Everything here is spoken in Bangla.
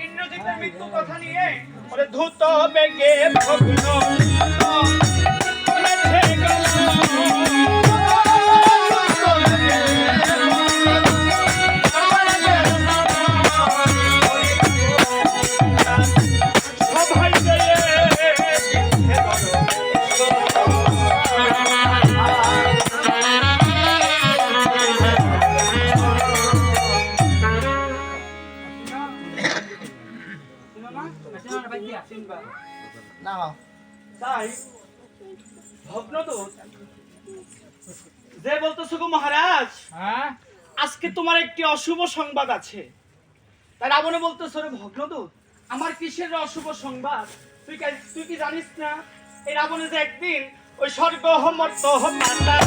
ইন্দ্রজিতের মৃত্যু কথা নিয়ে ওরে ধূত বেগে ভগ্ন যে বলতেছো গো মহারাজ, আজকে তোমার একটি অশুভ সংবাদ আছে। তাই রাবণে বলতেছো রে ভগ্নদূত, আমার কিসের অশুভ সংবাদ? তুই কি জানিস না এই রাবণে যে একদিন ওই স্বর্গ মর্ত মাতা